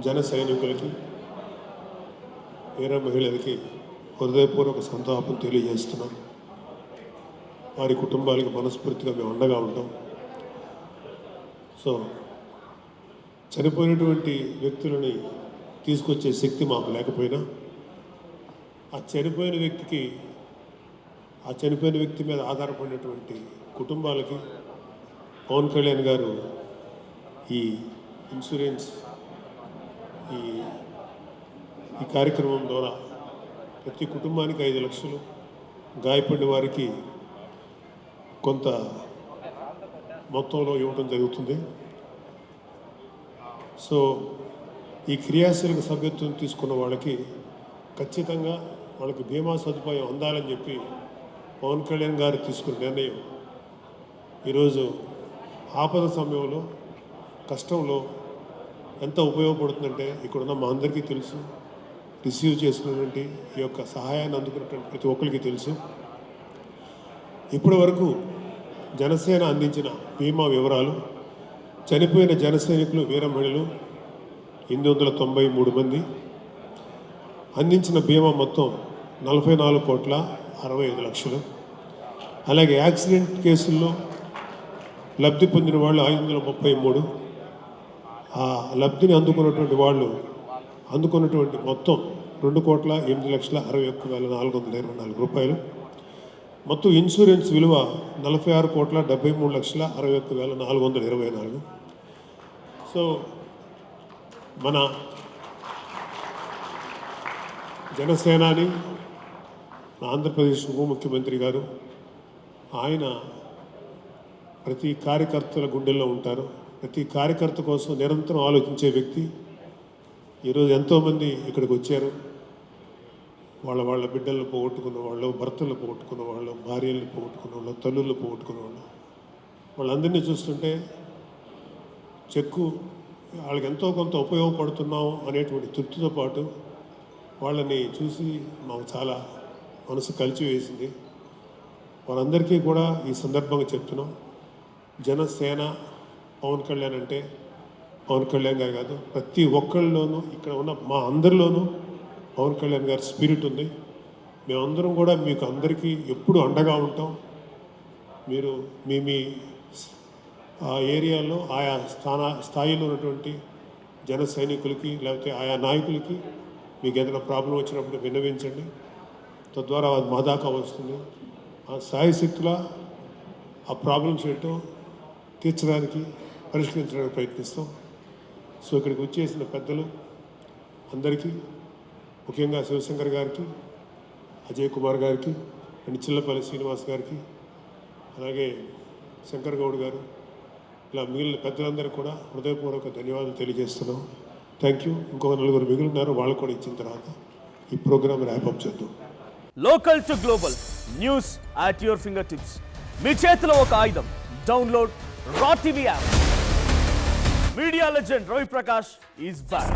జన సైనికులకి వీర మహిళలకి హృదయపూర్వక సంతాపం తెలియజేస్తున్నాం. వారి కుటుంబాలకు మనస్ఫూర్తిగా మేము అండగా ఉంటాం. సో చనిపోయినటువంటి వ్యక్తులని తీసుకొచ్చే శక్తి మాకు లేకపోయినా ఆ చనిపోయిన వ్యక్తి మీద ఆధారపడినటువంటి కుటుంబాలకి పవన్ కళ్యాణ్ గారు ఈ ఇన్సూరెన్స్ ఈ కార్యక్రమం ద్వారా ప్రతి కుటుంబానికి 5 లక్షలు, గాయపడిన వారికి కొంత మొత్తంలో ఇవ్వడం జరుగుతుంది. సో ఈ క్రియాశీలక సభ్యత్వం తీసుకున్న వాళ్ళకి ఖచ్చితంగా వాళ్ళకి బీమా సదుపాయం అందాలని చెప్పి పవన్ కళ్యాణ్ గారు తీసుకున్న నిర్ణయం ఈరోజు ఆపద సమయంలో, కష్టంలో ఎంత ఉపయోగపడుతుందంటే ఇక్కడున్న మా అందరికీ తెలుసు. రిసీవ్ చేసుకున్నటువంటి ఈ యొక్క సహాయాన్ని అందుకున్నటువంటి ప్రతి ఒక్కరికి తెలుసు. ఇప్పటి వరకు జనసేన అందించిన బీమా వివరాలు, చనిపోయిన జన సైనికులు వీర మహిళలు 893 మంది, అందించిన బీమా మొత్తం 44,65,00,000. అలాగే యాక్సిడెంట్ కేసుల్లో లబ్ధి పొందిన వాళ్ళు 533. ఆ లబ్ధిని అందుకున్నటువంటి మొత్తం 2,08,61,424 రూపాయలు. మొత్తం ఇన్సూరెన్స్ విలువ 46,73,61,424. సో మన జనసేనాని ఆంధ్రప్రదేశ్ ఉప ముఖ్యమంత్రి గారు, ఆయన ప్రతి కార్యకర్తల గుండెల్లో ఉంటారు. ప్రతి కార్యకర్త కోసం నిరంతరం ఆలోచించే వ్యక్తి. ఈరోజు ఎంతోమంది ఇక్కడికి వచ్చారు. వాళ్ళ బిడ్డలను పోగొట్టుకున్న వాళ్ళు, భర్తలు పోగొట్టుకున్న వాళ్ళు, భార్యలను పోగొట్టుకున్న వాళ్ళు, తల్లులు పోగొట్టుకున్న వాళ్ళు, వాళ్ళందరినీ చూస్తుంటే వాళ్ళకి ఎంతో కొంత ఉపయోగపడుతున్నాం అనేటువంటి తృప్తితో పాటు వాళ్ళని చూసి మాకు చాలా మనసు కలిచివేసింది. వాళ్ళందరికీ కూడా ఈ సందర్భంగా చెప్తున్నాం, జనసేన పవన్ కళ్యాణ్ అంటే పవన్ కళ్యాణ్ గారు కాదు, ప్రతి ఒక్కళ్ళలోనూ ఇక్కడ ఉన్న మా అందరిలోనూ పవన్ కళ్యాణ్ గారి స్పిరిట్ ఉంది. మేమందరం కూడా మీకు అందరికీ ఎప్పుడు అండగా ఉంటాం. మీరు మీ ఆ ఏరియాలో ఆయా స్థాయిలో ఉన్నటువంటి జన సైనికులకి లేకపోతే ఆయా నాయకులకి మీకు ఏదైనా ప్రాబ్లం వచ్చినప్పుడు విన్నవించండి. తద్వారా అది మా దాకా వస్తుంది. ఆ స్థాయిశక్తుల ఆ ప్రాబ్లమ్స్ ఏంటో తీర్చడానికి, పరిష్కరించడానికి ప్రయత్నిస్తాం. సో ఇక్కడికి వచ్చేసిన పెద్దలు అందరికీ, ముఖ్యంగా శివశంకర్ గారికి, అజయ్ కుమార్ గారికి, అండ్ చిల్లపల్లి శ్రీనివాస్ గారికి, అలాగే శంకర్ గౌడ్ గారు, ఇలా మిగిలిన పెద్దలందరికీ కూడా హృదయపూర్వక ధన్యవాదాలు తెలియజేస్తున్నాం. Thank you. ఇంకొక 4 మిగిలినారు, వాళ్ళు కూడా ఇచ్చిన తర్వాత ఈ ప్రోగ్రామ్ ర్యాపప్ చేద్దాం. Local to global news at your fingertips. మీ చేతిలో ఒక ఆయుధం. Download R TV app. Media legend Ravi Prakash is back.